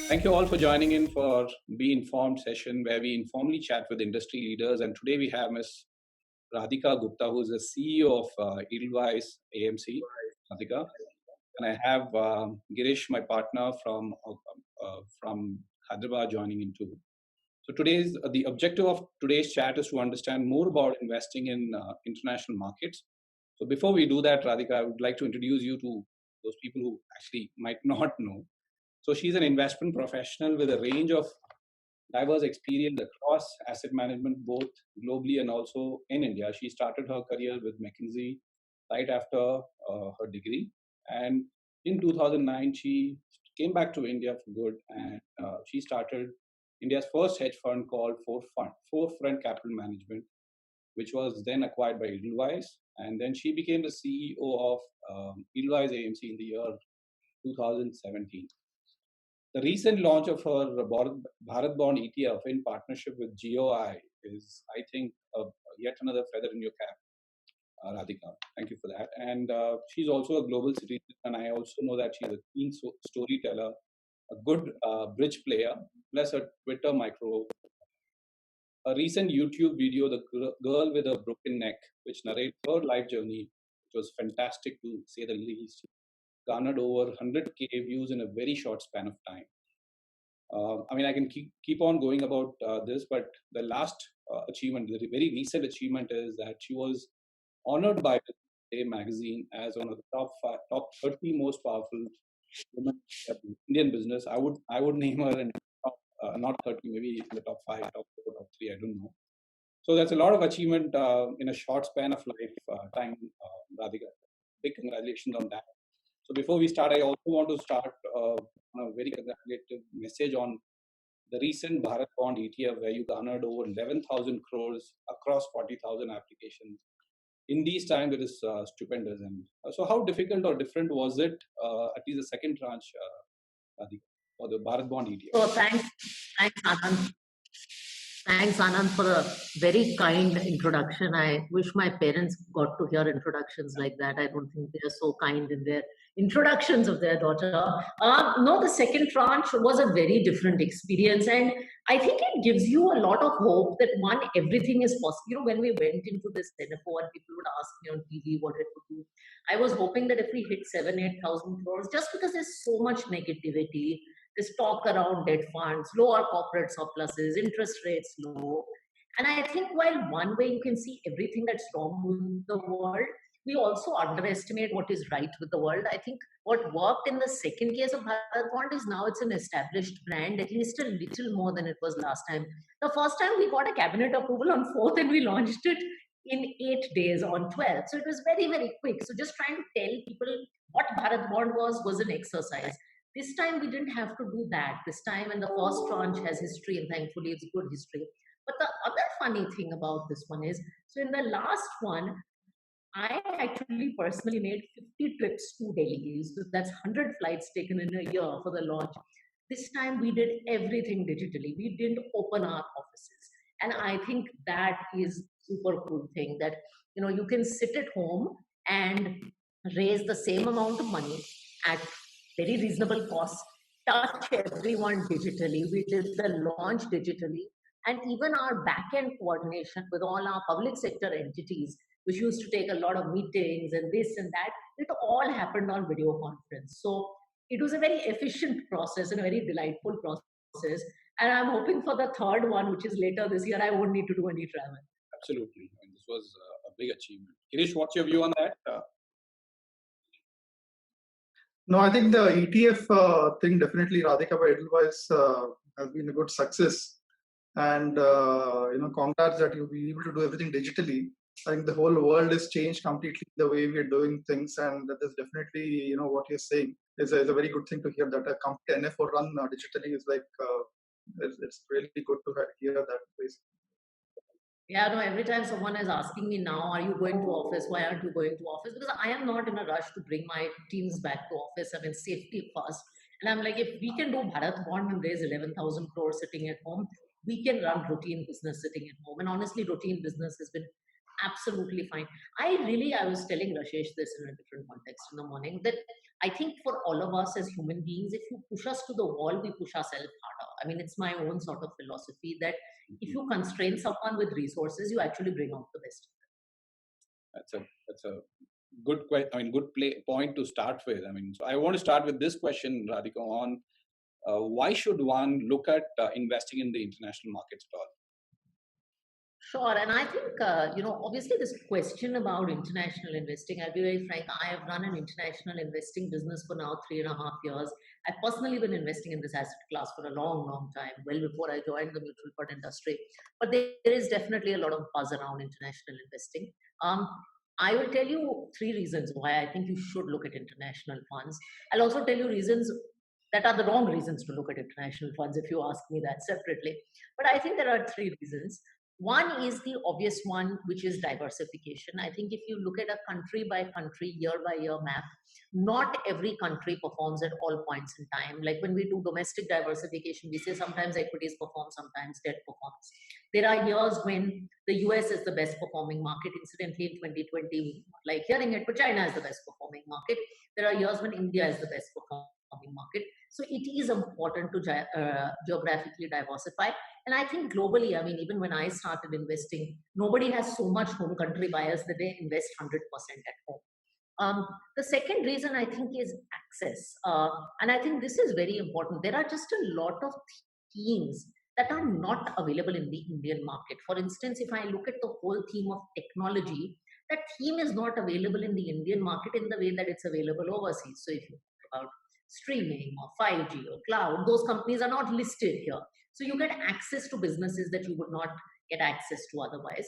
Thank you all for joining in for Be Informed session where we informally chat with industry leaders. And today we have Ms. Radhika Gupta, who is the CEO of Edelweiss AMC. Radhika, and I have Girish, my partner from Hyderabad, joining in too. So today's the objective of today's chat is to understand more about investing in international markets. So before we do that, Radhika, I would like to introduce you to those people who actually might not know. So she's an investment professional with a range of diverse experience across asset management, both globally and also in India. She started her career with McKinsey right after her degree. And in 2009, she came back to India for good and she started India's first hedge fund called Forefront Capital Management, which was then acquired by Edelweiss. And then she became the CEO of Edelweiss AMC in the year 2017. The recent launch of her Bharat Bond ETF in partnership with GOI is, I think, yet another feather in your cap, Radhika. Thank you for that. And she's also a global citizen, and I also know that she's a keen storyteller, a good bridge player, plus a Twitter micro. A recent YouTube video, The Girl with a Broken Neck, which narrates her life journey, which was fantastic to say the least, garnered over 100K views in a very short span of time. I mean, I can keep on going about this, but the last achievement, the very recent achievement, is that she was honored by Day magazine as one of the top 30 most powerful women in Indian business. I would name her in top, not 30, maybe in the top 5, top 4, top 3. I don't know. So that's a lot of achievement in a short span of time, Radhika. Big congratulations on that. So before we start, I also want to start on a very congratulative message on the recent Bharat Bond ETF, where you garnered over 11,000 crores across 40,000 applications. In these times, it is stupendous. And so, how difficult or different was it, at least the second tranche, Radhika, for the Bharat Bond ETF? So thanks, Anand. Thanks, Anand, for a very kind introduction. I wish my parents got to hear introductions like that. I don't think they are so kind in their introductions of their daughter. No, the second tranche was a very different experience. And I think it gives you a lot of hope that one, everything is possible. You know, when we went into this Cenefo and people would ask me on TV what it would do, I was hoping that if we hit 8,000 crores, just because there's so much negativity, this talk around debt funds, lower corporate surpluses, interest rates low. And I think while one way you can see everything that's wrong with the world, we also underestimate what is right with the world. I think what worked in the second case of Bharat Bond is now it's an established brand, at least a little more than it was last time. The first time we got a cabinet approval on 4th and we launched it in 8 days on 12th. So it was very, very quick. So just trying to tell people what Bharat Bond was an exercise. This time we didn't have to do that. This time, and the first tranche has history, and thankfully it's good history. But the other funny thing about this one is, so in the last one, I actually personally made 50 trips to Delhi. So that's 100 flights taken in a year for the launch. This time we did everything digitally. We didn't open our offices. And I think that is super cool thing that you can sit at home and raise the same amount of money at very reasonable cost, touch everyone digitally. We did the launch digitally. And even our back end coordination with all our public sector entities, which used to take a lot of meetings and this and that, it all happened on video conference. So it was a very efficient process and a very delightful process. And I'm hoping for the third one, which is later this year, I won't need to do any travel. Absolutely. I mean, this was a big achievement. Girish, what's your view on that? No, I think the ETF thing definitely, Radhika by Edelweiss has been a good success. And, congrats that you'll be able to do everything digitally. I think the whole world has changed completely the way we're doing things. And that is definitely, what you're saying is a very good thing to hear that a company NFO run digitally is like, it's really good to hear that. Basically. Yeah, no, every time someone is asking me now, are you going to office? Why aren't you going to office? Because I am not in a rush to bring my teams back to office. I mean, safety first. And I'm like, if we can do Bharat Bond and raise 11,000 crores sitting at home, we can run routine business sitting at home. And honestly, routine business has been Absolutely fine. I was telling Rashesh this in a different context in the morning that I think for all of us as human beings, if you push us to the wall, we push ourselves harder. I mean, it's my own sort of philosophy that if you constrain someone with resources, you actually bring out the best. That's a good point to start with. I mean, so I want to start with this question, Radhika, on why should one look at investing in the international markets at all? Sure. And I think, obviously this question about international investing, I'll be very frank, I have run an international investing business for now 3.5 years. I've personally been investing in this asset class for a long, long time, well before I joined the mutual fund industry. But there is definitely a lot of buzz around international investing. I will tell you 3 reasons why I think you should look at international funds. I'll also tell you reasons that are the wrong reasons to look at international funds if you ask me that separately. But I think there are 3 reasons. One is the obvious one, which is diversification. I think if you look at a country by country, year by year map, not every country performs at all points in time. Like when we do domestic diversification, we say sometimes equities perform, sometimes debt performs. There are years when the US is the best performing market. Incidentally, in 2020, like hearing it, but China is the best performing market. There are years when India is the best performing market. So it is important to geographically diversify. And I think globally, I mean, even when I started investing, nobody has so much home country bias that they invest 100% at home. The second reason I think is access. And I think this is very important. There are just a lot of themes that are not available in the Indian market. For instance, if I look at the whole theme of technology, that theme is not available in the Indian market in the way that it's available overseas. So if you talk about streaming or 5G or cloud, those companies are not listed here. So you get access to businesses that you would not get access to otherwise.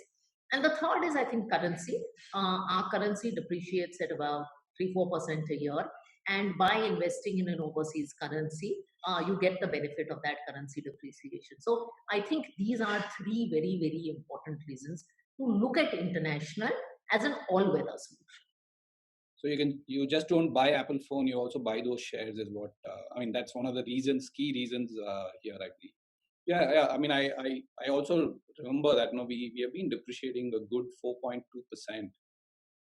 And the third is, I think, currency. Our currency depreciates at about 3-4% a year. And by investing in an overseas currency, you get the benefit of that currency depreciation. So I think these are 3 very, very important reasons to look at international as an all-weather solution. So you just don't buy Apple phone, you also buy those shares is what, that's one of the key reasons here, I believe. Yeah. I mean, I also remember that we have been depreciating a good 4.2%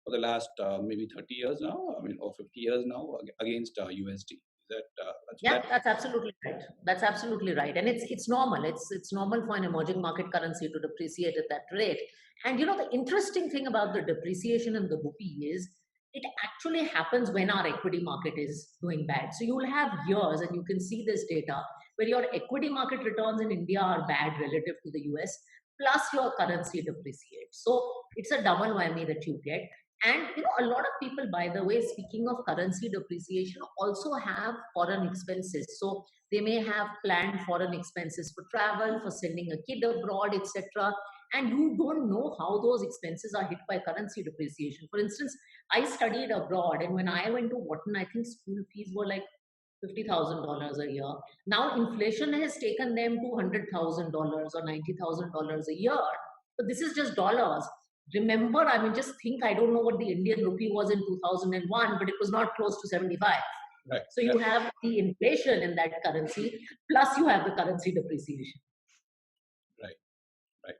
for the last maybe 30 years now, or 50 years now against USD. That's absolutely right. That's absolutely right. And it's normal. It's normal for an emerging market currency to depreciate at that rate. And the interesting thing about the depreciation in the rupee is it actually happens when our equity market is doing bad. So you will have years, and you can see this data, where your equity market returns in India are bad relative to the US, plus your currency depreciates. So it's a double whammy that you get. And a lot of people, by the way, speaking of currency depreciation, also have foreign expenses. So they may have planned foreign expenses for travel, for sending a kid abroad, etc. And you don't know how those expenses are hit by currency depreciation. For instance, I studied abroad, and when I went to Wharton, I think school fees were like $50,000 a year. Now inflation has taken them to $100,000 or $90,000 a year. But this is just dollars. Remember, just think, I don't know what the Indian rupee was in 2001, but it was not close to 75. Right. So you have the inflation in that currency, plus you have the currency depreciation. Right.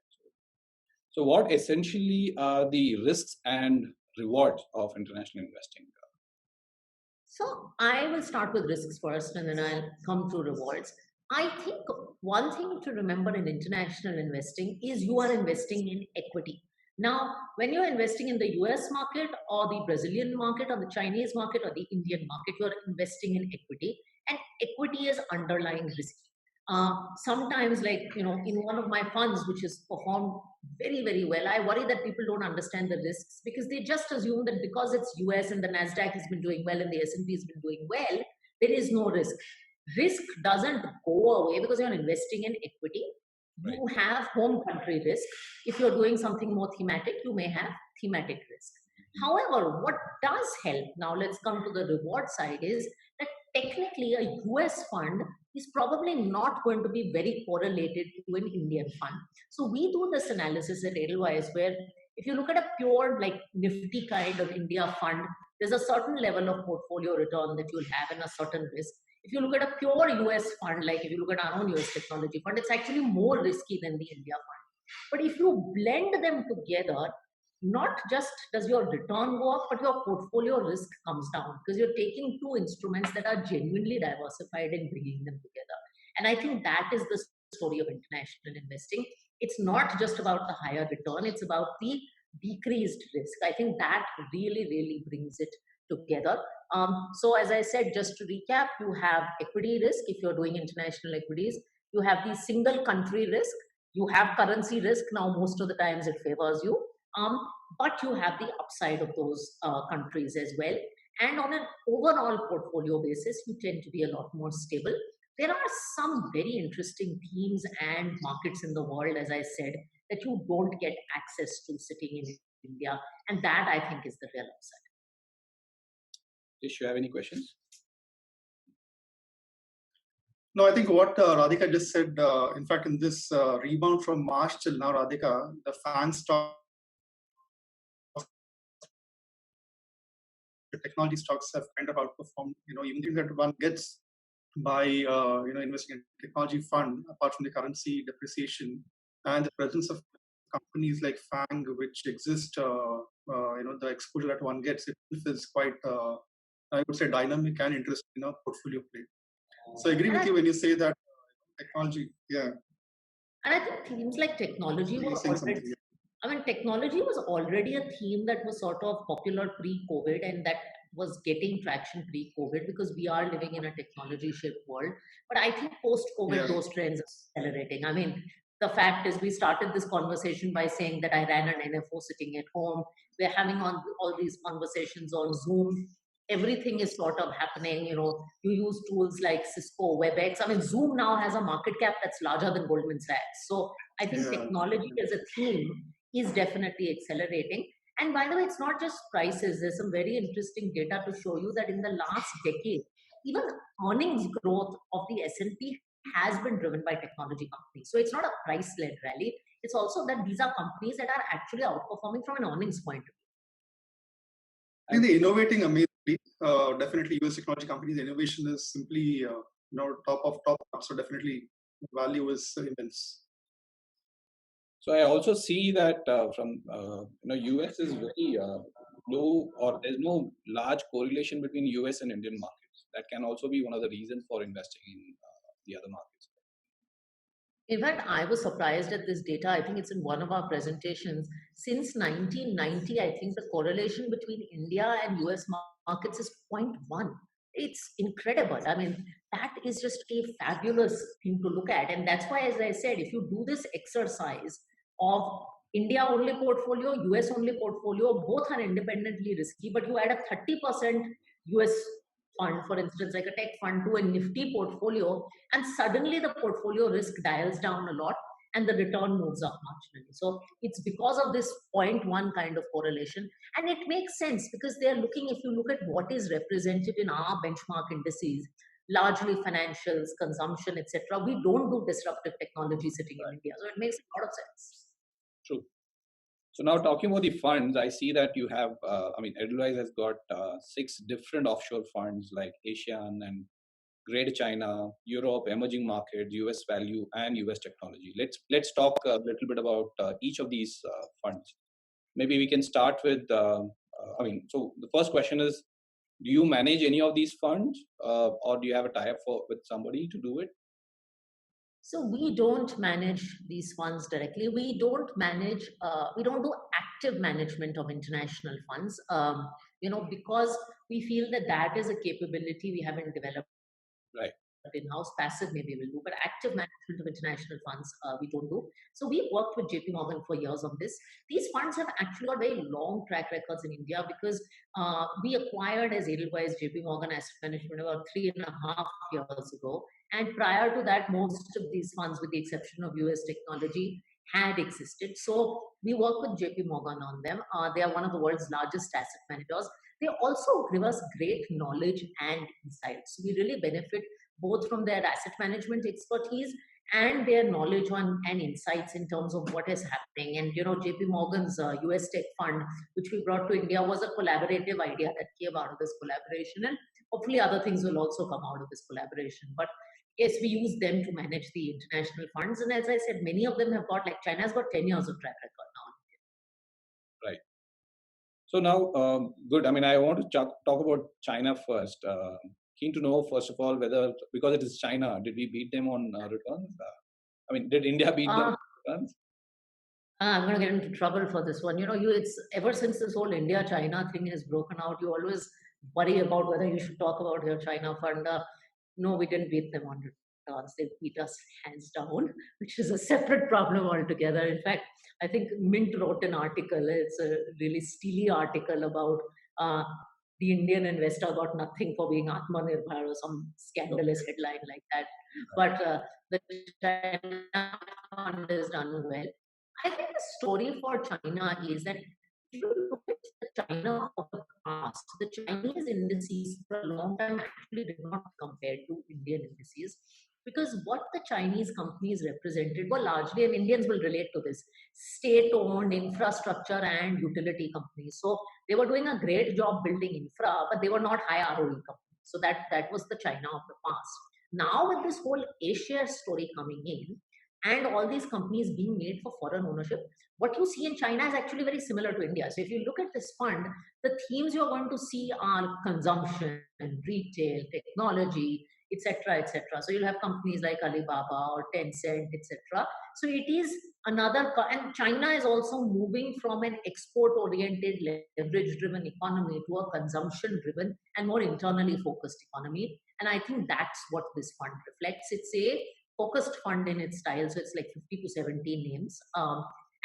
So what essentially are the risks and rewards of international investing? So I will start with risks first, and then I'll come to rewards. I think one thing to remember in international investing is you are investing in equity. Now, when you're investing in the US market or the Brazilian market or the Chinese market or the Indian market, you're investing in equity, and equity is underlying risk. Sometimes, in one of my funds, which has performed very, very well, I worry that people don't understand the risks because they just assume that because it's US and the NASDAQ has been doing well and the S&P has been doing well, there is no risk. Risk doesn't go away because you're investing in equity. You have home country risk. If you're doing something more thematic, you may have thematic risk. However, what does help, now let's come to the reward side, is that technically a US fund is probably not going to be very correlated to an Indian fund. So we do this analysis at Edelweiss where if you look at a pure Nifty kind of India fund, there's a certain level of portfolio return that you'll have and a certain risk. If you look at a pure US fund, like if you look at our own US technology fund, it's actually more risky than the India fund. But if you blend them together, not just does your return go up, but your portfolio risk comes down because you're taking two instruments that are genuinely diversified and bringing them together. And I think that is the story of international investing. It's not just about the higher return, it's about the decreased risk. I think that really, really brings it together. So, as I said, just to recap, you have equity risk if you're doing international equities, you have the single country risk, you have currency risk. Now, most of the times it favors you, um, but you have the upside of those countries as well. And on an overall portfolio basis, you tend to be a lot more stable. There are some very interesting themes and markets in the world, as I said, that you don't get access to sitting in India. And that I think is the real upside. Do you have any questions? No, I think what Radhika just said, in fact, in this rebound from March till now, Radhika, the fan stock, the technology stocks have kind of outperformed, even that one gets by, investing in technology fund, apart from the currency depreciation and the presence of companies like FANG, which exist, the exposure that one gets, it is quite, I would say, dynamic and interesting in a portfolio play. So I agree with you when you say that technology, yeah. And I think themes like technology were already, technology was already a theme that was sort of popular pre-COVID, and that was getting traction pre-COVID because we are living in a technology-shaped world. But I think post-COVID, those trends are accelerating. I mean, the fact is, we started this conversation by saying that I ran an NFO sitting at home. We're having all these conversations on Zoom. Everything is sort of happening. You use tools like Cisco, WebEx. I mean, Zoom now has a market cap that's larger than Goldman Sachs. So I think technology as a theme is definitely accelerating. And by the way, it's not just prices. There's some very interesting data to show you that in the last decade, even earnings growth of the S&P has been driven by technology companies. So it's not a price-led rally. It's also that these are companies that are actually outperforming from an earnings point of view. I think they're innovating amazingly. Definitely, US technology companies, innovation is simply top of top. So definitely, value is immense. So I also see that from US is very low, or there's no large correlation between US and Indian markets. That can also be one of the reasons for investing in the other markets. In fact, I was surprised at this data. I think it's in one of our presentations. Since 1990, I think the correlation between India and US markets is 0.1. It's incredible. I mean, that is just a fabulous thing to look at. And that's why, as I said, if you do this exercise of India only portfolio, US only portfolio, both are independently risky, but you add a 30% US fund, for instance, like a tech fund, to a Nifty portfolio, and suddenly the portfolio risk dials down a lot and the return moves up marginally. So it's because of this 0.1 kind of correlation. And it makes sense because they're looking, if you look at what is represented in our benchmark indices, largely financials, consumption, etc., we don't do disruptive technology sitting in India. So it makes a lot of sense. True. So now talking about the funds, I see that you have, Edelweiss has got 6 different offshore funds like Asian and Greater China, Europe, emerging markets, US value, and US technology. Let's talk a little bit about each of these funds. Maybe we can start with, so the first question is, do you manage any of these funds or do you have a tie-up with somebody to do it? So we don't manage these funds directly. We don't manage, we don't do active management of international funds, because we feel that is a capability we haven't developed. Right. In-house. Passive maybe we'll do, but active management of international funds we don't do. So we worked with JP Morgan for years on this. These funds have actually got very long track records in India because we acquired as Edelweiss JP Morgan Asset Management about 3.5 years ago. And prior to that, most of these funds, with the exception of US technology, had existed. So we work with JP Morgan on them. They are one of the world's largest asset managers. They also give us great knowledge and insights. We really benefit both from their asset management expertise and their knowledge on and insights in terms of what is happening. And JP Morgan's US Tech Fund, which we brought to India, was a collaborative idea that came out of this collaboration, and hopefully other things will also come out of this collaboration. But yes, we use them to manage the international funds, and as I said, many of them have got, like China's got 10 years of track record now. Right. So now, good. I mean, I want to talk about China first. Keen to know, first of all, whether, because it is China, did we beat them on returns? I mean, did India beat them on returns? I'm going to get into trouble for this one. It's ever since this whole India-China thing has broken out, you always worry about whether you should talk about your China fund. No, we didn't beat them on returns. They beat us hands down, which is a separate problem altogether. In fact, I think Mint wrote an article. It's a really steely article about the Indian investor got nothing for being Atmanirbhar or some scandalous headline like that. But the China fund has done well. I think the story for China is that if you look at the China of the past, the Chinese indices for a long time actually did not compare to Indian indices because what the Chinese companies represented were largely, and Indians will relate to this, state-owned infrastructure and utility companies. So they were doing a great job building infra, but they were not high ROE companies. So that was the China of the past. Now with this whole Asia story coming in, and all these companies being made for foreign ownership, what you see in China is actually very similar to India. So if you look at this fund, the themes you're going to see are consumption, retail, technology, etc., etc. So you'll have companies like Alibaba or Tencent, etc. So it is another, and China is also moving from an export-oriented, leverage-driven economy to a consumption-driven and more internally focused economy. And I think that's what this fund reflects. It's a focused fund in its style, so it's like 50 to 70 names,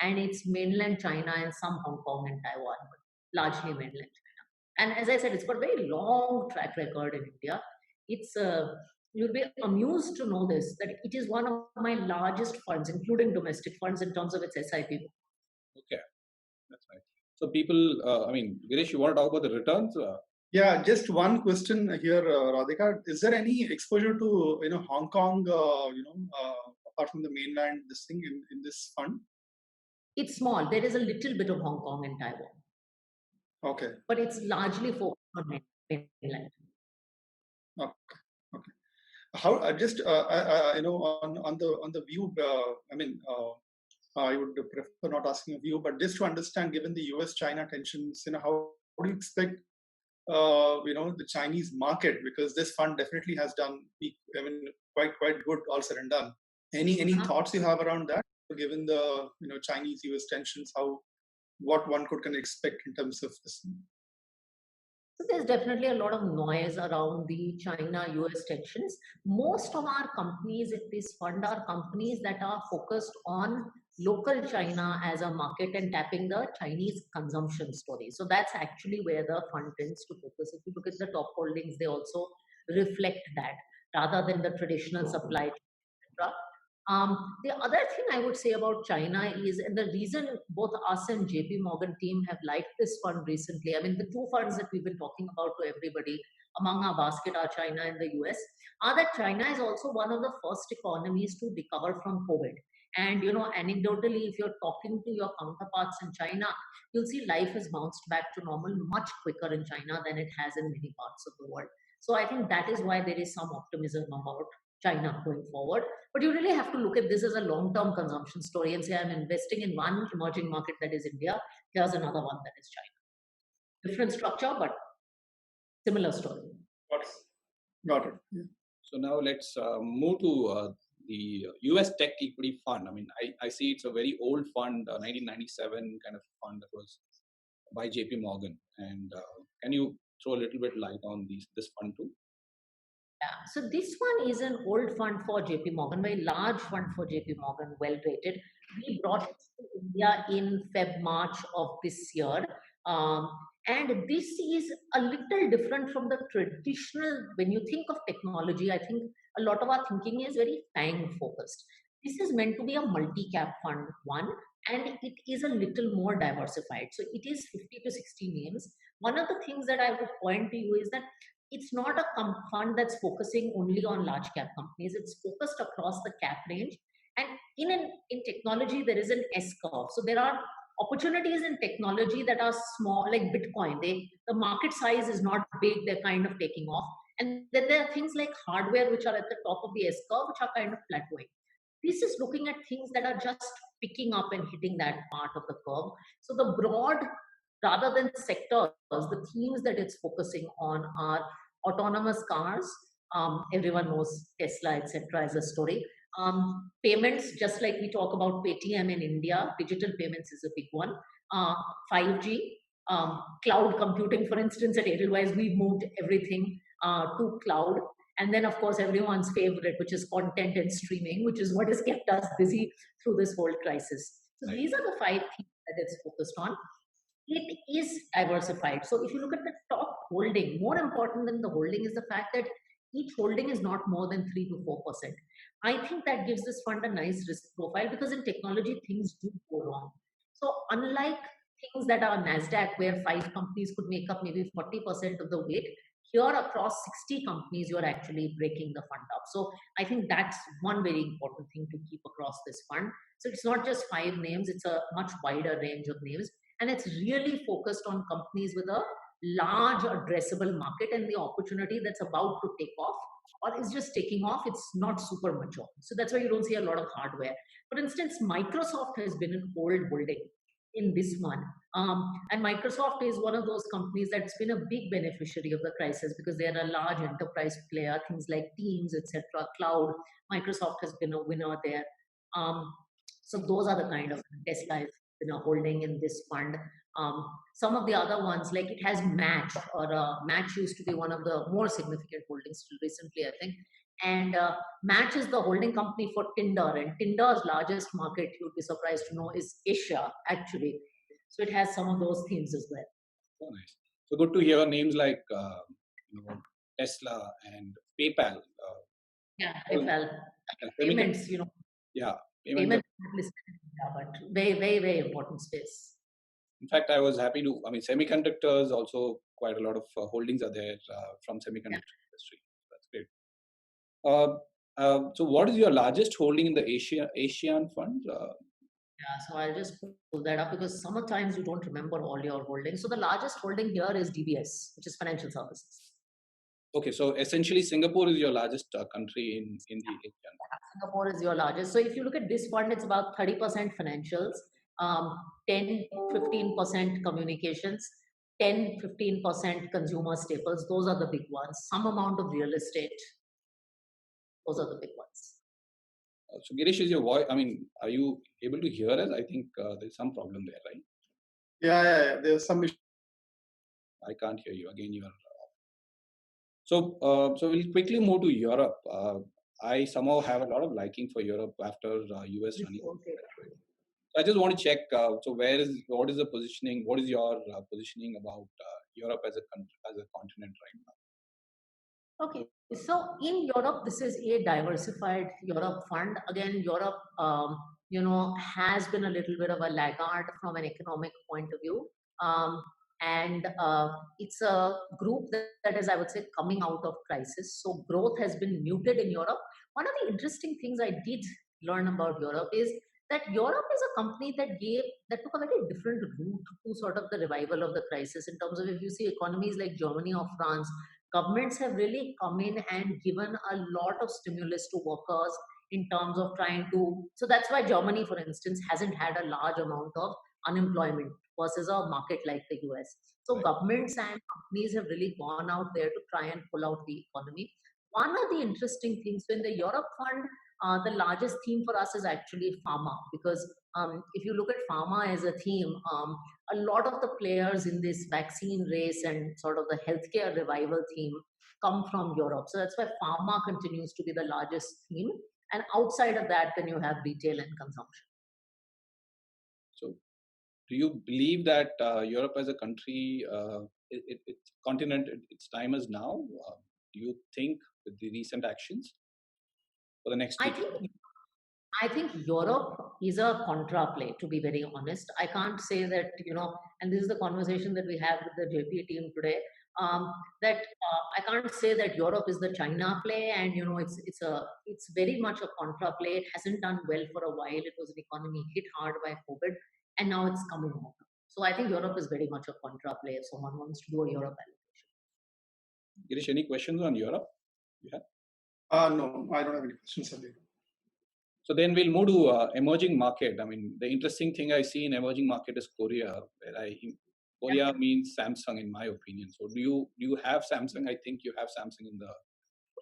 and it's mainland China and some Hong Kong and Taiwan, but largely mainland China. And as I said, it's got a very long track record in India. It's you'll be amused to know this, that it is one of my largest funds, including domestic funds, in terms of its SIP. Okay, that's right. So people, I mean, Girish, you want to talk about the returns? Yeah, just one question here, Radhika. Is there any exposure to Hong Kong, apart from the mainland, this thing in this fund? It's small. There is a little bit of Hong Kong and Taiwan. Okay. But it's largely focused on mainland. Okay. How just on the view? I would prefer not asking a view, but just to understand, given the U.S.-China tensions, how do you expect the Chinese market, because this fund definitely has done, quite good, all said and done. Any thoughts you have around that, given the Chinese-US tensions, what one can expect in terms of this? So there's definitely a lot of noise around the China-US tensions. Most of our companies in this fund are companies that are focused on local China as a market and tapping the Chinese consumption story. So that's actually where the fund tends to focus. If you look at the top holdings, they also reflect that rather than the traditional supply chain, etc. The other thing I would say about China is, and the reason both us and JP Morgan team have liked this fund recently, I mean, the two funds that we've been talking about to everybody among our basket are China and the US, are that China is also one of the first economies to recover from COVID. And, anecdotally, if you're talking to your counterparts in China, you'll see life has bounced back to normal much quicker in China than it has in many parts of the world. So I think that is why there is some optimism about China going forward. But you really have to look at this as a long-term consumption story and say, I'm investing in one emerging market that is India. Here's another one that is China. Different structure, but similar story. Got it. Yeah. So now let's move to the US Tech Equity Fund. I mean, I see it's a very old fund, 1997 kind of fund that was by JP Morgan. And can you throw a little bit light on this fund too? Yeah. So this one is an old fund for JP Morgan, very large fund for JP Morgan, well rated. We brought it to India in March of this year. And this is a little different from the traditional, when you think of technology, I think a lot of our thinking is very FANG focused. This is meant to be a multi-cap fund, one, and it is a little more diversified. So it is 50 to 60 names. One of the things that I would point to you is that it's not a fund that's focusing only on large cap companies. It's focused across the cap range. And in technology, there is an S curve. So there are opportunities in technology that are small, like Bitcoin. The market size is not big. They're kind of taking off. And then there are things like hardware, which are at the top of the S curve, which are kind of plateauing. This is looking at things that are just picking up and hitting that part of the curve. So the broad rather than sectors, the themes that it's focusing on are autonomous cars. Everyone knows Tesla, etc., as a story. Payments, just like we talk about Paytm in India, digital payments is a big one. 5G, cloud computing, for instance, at Edelweiss, we've moved everything to cloud. And then, of course, everyone's favorite, which is content and streaming, which is what has kept us busy through this whole crisis. So these are the 5 things that it's focused on. It is diversified. So if you look at the top holding, more important than the holding is the fact that each holding is not more than 3 to 4%. I think that gives this fund a nice risk profile because in technology, things do go wrong. So unlike things that are NASDAQ, where 5 companies could make up maybe 40% of the weight, here across 60 companies, you're actually breaking the fund up. So I think that's one very important thing to keep across this fund. So it's not just 5 names, it's a much wider range of names. And it's really focused on companies with a large addressable market and the opportunity that's about to take off or is just taking off. It's not super mature. So that's why you don't see a lot of hardware. For instance, Microsoft has been an old holding in this one. And Microsoft is one of those companies that's been a big beneficiary of the crisis because they are a large enterprise player, things like Teams, etc., cloud. Microsoft has been a winner there. So those are the kind of Tesla has been a holding in this fund. Some of the other ones, like it has Match, or Match used to be one of the more significant holdings till recently, I think. And Match is the holding company for Tinder, and Tinder's largest market, you'd be surprised to know, is Asia, actually. So it has some of those themes as well. So nice. So good to hear names like Tesla and PayPal. Yeah, PayPal. Payments, Yeah. Payments, but very, very, very important space. In fact, I was happy to, semiconductors also, quite a lot of holdings are there from semiconductor industry. That's great. So what is your largest holding in the Asian fund? Yeah, so I'll just pull that up because sometimes you don't remember all your holdings. So the largest holding here is DBS, which is financial services. Okay, so essentially Singapore is your largest country in the Asian. Singapore is your largest. So if you look at this fund, it's about 30% financials, 10-15% communications, 10-15% consumer staples. Those are the big ones. Some amount of real estate. Those are the big ones. So Girish, is your voice, are you able to hear us? I think there's some problem there, right? Yeah, there's some issue. I can't hear you. Again, you are off. So we'll quickly move to Europe. I somehow have a lot of liking for Europe after US running. Okay. I just want to check. So what is the positioning? What is your positioning about Europe as a continent right now? Okay, so in Europe, this is a diversified Europe fund. Again, Europe, has been a little bit of a laggard from an economic point of view. And it's a group that is, I would say, coming out of crisis. So growth has been muted in Europe. One of the interesting things I did learn about Europe is that Europe is a company that took a very different route to sort of the revival of the crisis in terms of, if you see economies like Germany or France, governments have really come in and given a lot of stimulus to workers in terms of trying to, so that's why Germany, for instance, hasn't had a large amount of unemployment versus a market like the US. So governments and companies have really gone out there to try and pull out the economy. One of the interesting things, so in the Europe fund, the largest theme for us is actually pharma, because if you look at pharma as a theme, a lot of the players in this vaccine race and sort of the healthcare revival theme come from Europe. So that's why pharma continues to be the largest theme. And outside of that, then you have retail and consumption. So do you believe that Europe as a country, continent, its time is now? Do you think with the recent actions for the next 2 years? I think Europe is a contra play, to be very honest. I can't say that, and this is the conversation that we have with the JP team today, that I can't say that Europe is the China play, and it's very much a contra play. It hasn't done well for a while. It was an economy hit hard by COVID, and now it's coming out. So I think Europe is very much a contra play if someone wants to do a Europe allocation. Girish, any questions on Europe? No, I don't have any questions. So then we'll move to emerging market. The interesting thing I see in emerging market is Korea, where I Korea means Samsung, in my opinion. So do you have Samsung? I think you have Samsung in the.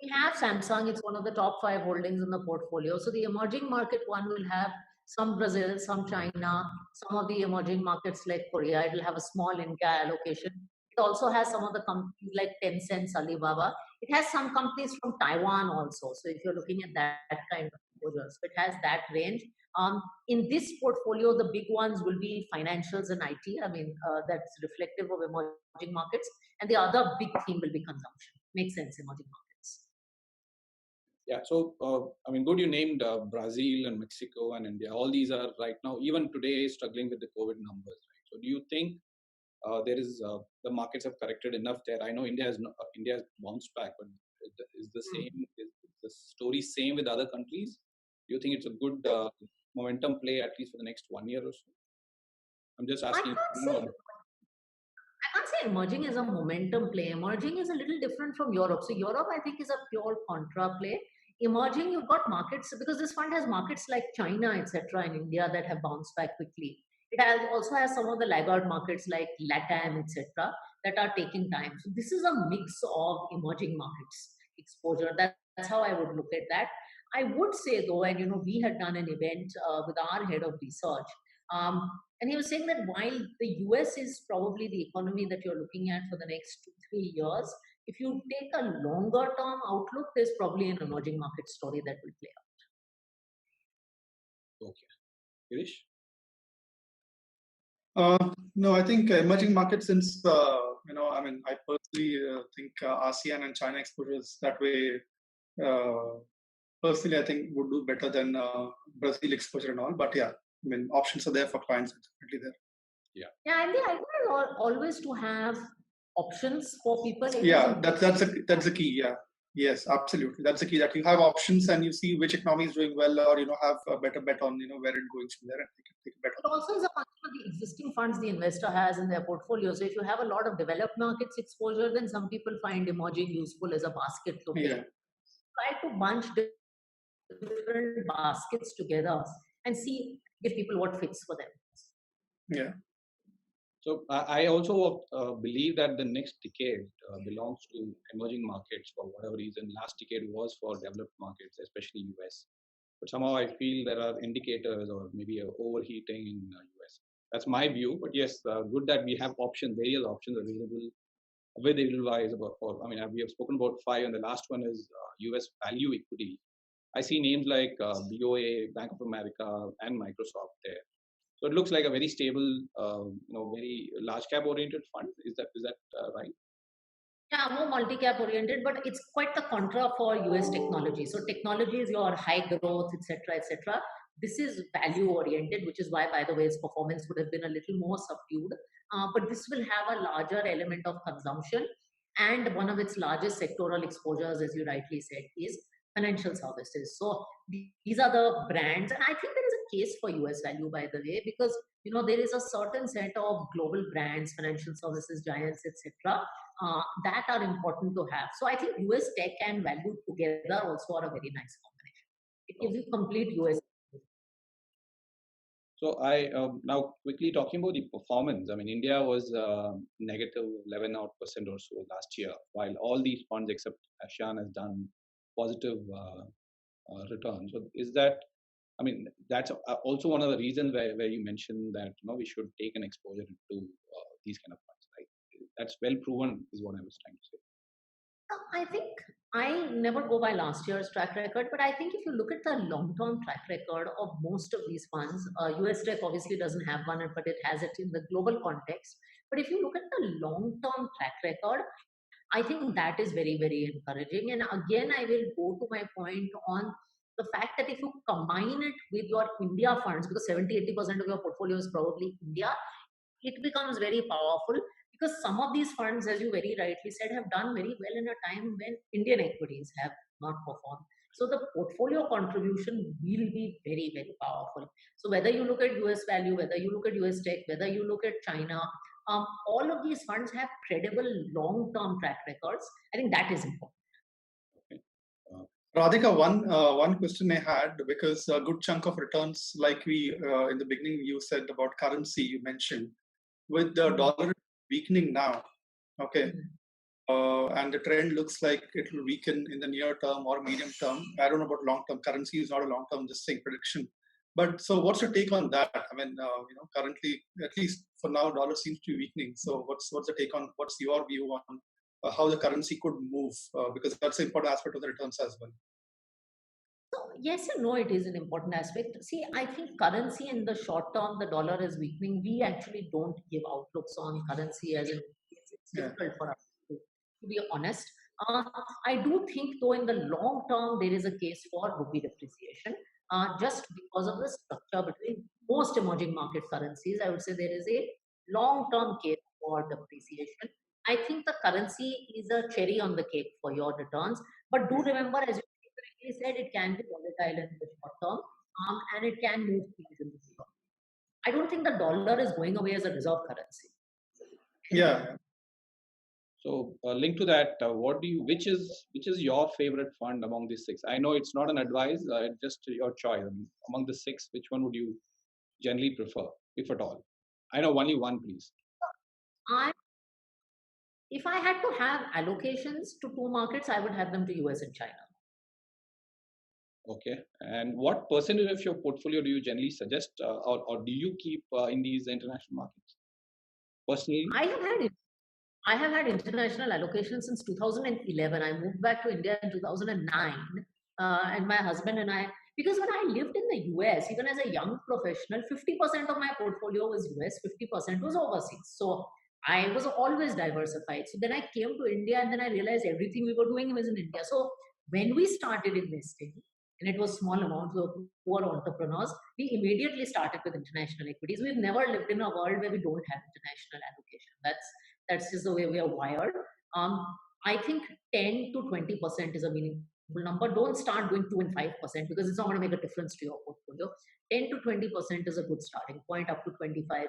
We have Samsung. It's one of the top 5 holdings in the portfolio. So the emerging market one will have some Brazil, some China, some of the emerging markets like Korea. It will have a small India allocation. It also has some of the companies like Tencent, Alibaba. It has some companies from Taiwan also. So if you're looking at that kind of exposure, so it has that range. In this portfolio, the big ones will be financials and IT. I mean, that's reflective of emerging markets. And the other big theme will be consumption. Makes sense, emerging markets. Yeah, so I mean, good you named Brazil and Mexico and India. All these are right now, even today, struggling with the COVID numbers. Right? So do you think there is the markets have corrected enough there? I know India has bounced back, but is the same is the story same with other countries? Do you think it's a good momentum play at least for the next 1 year or so? I'm just asking. I can't say emerging is a momentum play. Emerging is a little different from Europe. So Europe, I think, is a pure contra play. Emerging, you've got markets because this fund has markets like China, etc., and India that have bounced back quickly. It also has some of the laggard markets like LATAM, etc., that are taking time. So this is a mix of emerging markets exposure. That's how I would look at that. I would say though, and we had done an event with our head of research. And he was saying that while the US is probably the economy that you're looking at for the next 2-3 years, if you take a longer term outlook, there's probably an emerging market story that will play out. Okay. Girish? No, I think emerging markets, since, I mean, I personally think ASEAN and China exposures that way, personally, I think would do better than Brazil exposure and all. But yeah, I mean, options are there for clients. It's definitely there. Yeah, and the idea is always to have options for people. Yeah, that's the key. Yeah, yes, absolutely. That's the key. That you have options and you see which economy is doing well, or have a better bet on where it goes from there, and take a better. It also is a function of the existing funds the investor has in their portfolio. So if you have a lot of developed markets exposure, then some people find emerging useful as a basket to pick. Yeah. Try to bunch different baskets together and give people what fits for them. Yeah. So I also believe that the next decade belongs to emerging markets for whatever reason. Last decade was for developed markets, especially US. But somehow I feel there are indicators or maybe a overheating in US. That's my view. But yes, good that we have various options available with Edelweiss. We have spoken about 5, and the last one is US value equity. I see names like BOA, Bank of America, and Microsoft there. So it looks like a very stable, very large cap oriented fund. Is that right? Yeah, more multi-cap oriented, but it's quite the contra for US technology. So technology is your high growth, etc., etc. This is value oriented, which is why, by the way, its performance would have been a little more subdued. But this will have a larger element of consumption, and one of its largest sectoral exposures, as you rightly said, is financial services. So these are the brands, and I think there is a case for US value, by the way, because there is a certain set of global brands, financial services giants, etc., that are important to have. So I think US tech and value together also are a very nice combination. It gives you complete US. So I now quickly talking about the performance. I mean, India was negative 11% or so last year, while all these funds except ASEAN has done positive return. So is that? I mean, that's also one of the reasons where you mentioned that we should take an exposure to these kind of funds, right? That's well proven, is what I was trying to say. I think I never go by last year's track record, but I think if you look at the long-term track record of most of these funds, US Tech obviously doesn't have one, but it has it in the global context. But if you look at the long-term track record, I think that is very, very encouraging. And again, I will go to my point on the fact that if you combine it with your India funds, because 70-80% of your portfolio is probably India, it becomes very powerful. Because some of these funds, as you very rightly said, have done very well in a time when Indian equities have not performed. So the portfolio contribution will be very, very powerful. So whether you look at US value, whether you look at US tech, whether you look at China, all of these funds have credible long-term track records. I think that is important. Okay. Radhika, one question I had, because a good chunk of returns, like we in the beginning you said about currency, you mentioned with the dollar weakening now. Okay. And the trend looks like it will weaken in the near term or medium term. I don't know about long term. Currency is not a long term prediction. But so, what's your take on that? I mean, currently, at least for now, dollar seems to be weakening. So, what's the take on? What's your view on how the currency could move? Because that's an important aspect of the returns as well. So yes and no, it is an important aspect. See, I think currency in the short term, the dollar is weakening. We actually don't give outlooks on currency as in it's difficult for us to be honest. I do think though in the long term, there is a case for rupee depreciation. Just because of the structure between most emerging market currencies, I would say there is a long-term case for depreciation. I think the currency is a cherry on the cake for your returns. But do remember, as you correctly said, it can be volatile in the short term, and it can move things in the short term. I don't think the dollar is going away as a reserve currency. Yeah. So linked to that, which is your favorite fund among these six? I know it's not an advice, just your choice. I mean, among the six, which one would you generally prefer, if at all? I know only one, please. If I had to have allocations to two markets, I would have them to US and China. Okay. And what percentage of your portfolio do you generally suggest, or do you keep in these international markets? Personally, I have had international allocations since 2011. I moved back to India in 2009, and my husband and I, because when I lived in the US, even as a young professional, 50% of my portfolio was US, 50% was overseas. So I was always diversified. So then I came to India, and then I realized everything we were doing was in India. So when we started investing, and it was small amounts of poor entrepreneurs, we immediately started with international equities. We've never lived in a world where we don't have international allocation. That's just the way we are wired. I think 10 to 20% is a meaningful number. Don't start doing 2 and 5% because it's not going to make a difference to your portfolio. 10 to 20% is a good starting point, up to 25.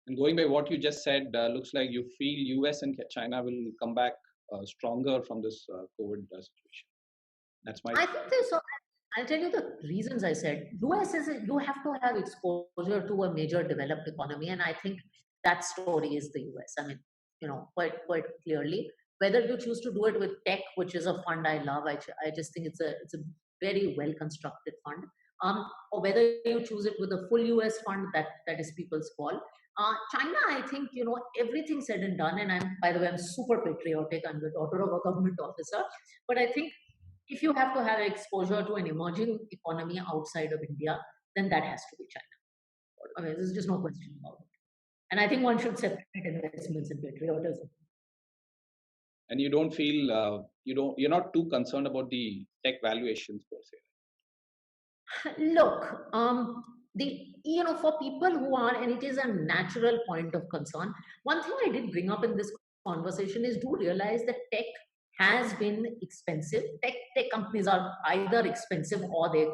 And going by what you just said, looks like you feel US and China will come back stronger from this COVID situation. That's my. I think so. I'll tell you the reasons I said. US is you have to have exposure to a major developed economy, and I think that story is the US. I mean, quite clearly. Whether you choose to do it with tech, which is a fund I love, I just think it's a very well constructed fund. Or whether you choose it with a full US fund, that is people's call. China, I think, everything said and done, and by the way, I'm super patriotic. I'm the daughter of a government officer, but I think if you have to have exposure to an emerging economy outside of India, then that has to be China. I mean, there's just no question about it. And I think one should separate investments and patriotism. And you don't feel you're not too concerned about the tech valuations per se. Look, for people who are, and it is a natural point of concern. One thing I did bring up in this conversation is do realize that tech has been expensive. Tech companies are either expensive or they,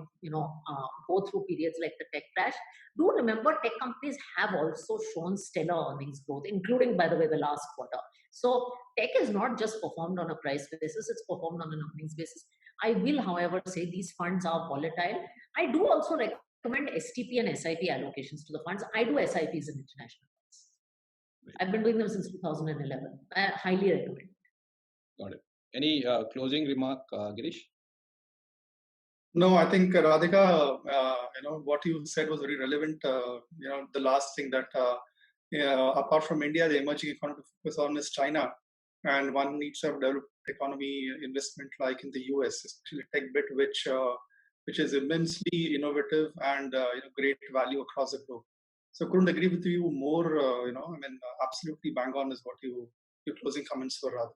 go through periods like the tech crash. Do remember, tech companies have also shown stellar earnings growth, including, by the way, the last quarter. So tech is not just performed on a price basis; it's performed on an earnings basis. I will, however, say these funds are volatile. I do also recommend STP and SIP allocations to the funds. I do SIPs in international funds. I've been doing them since 2011. I highly recommend. Got it. Any closing remark, Girish? No, I think Radhika, what you said was very relevant. The last thing that apart from India, the emerging economy to focus on is China, and one needs to have developed economy investment like in the US, especially tech bit, which is immensely innovative and great value across the globe. So couldn't agree with you more. Absolutely bang on is what your closing comments were, Radhika.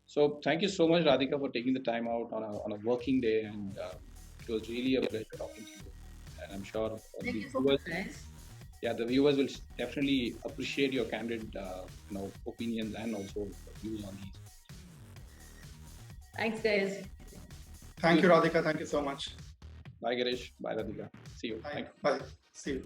So thank you so much, Radhika, for taking the time out on a working day, and it was really a pleasure talking to you. And I'm sure the viewers will definitely appreciate your candid, opinions and also views on these. Thanks, guys. Thank you, Radhika. Thank you so much. Bye, Girish. Bye, Radhika. See you. Bye. See you.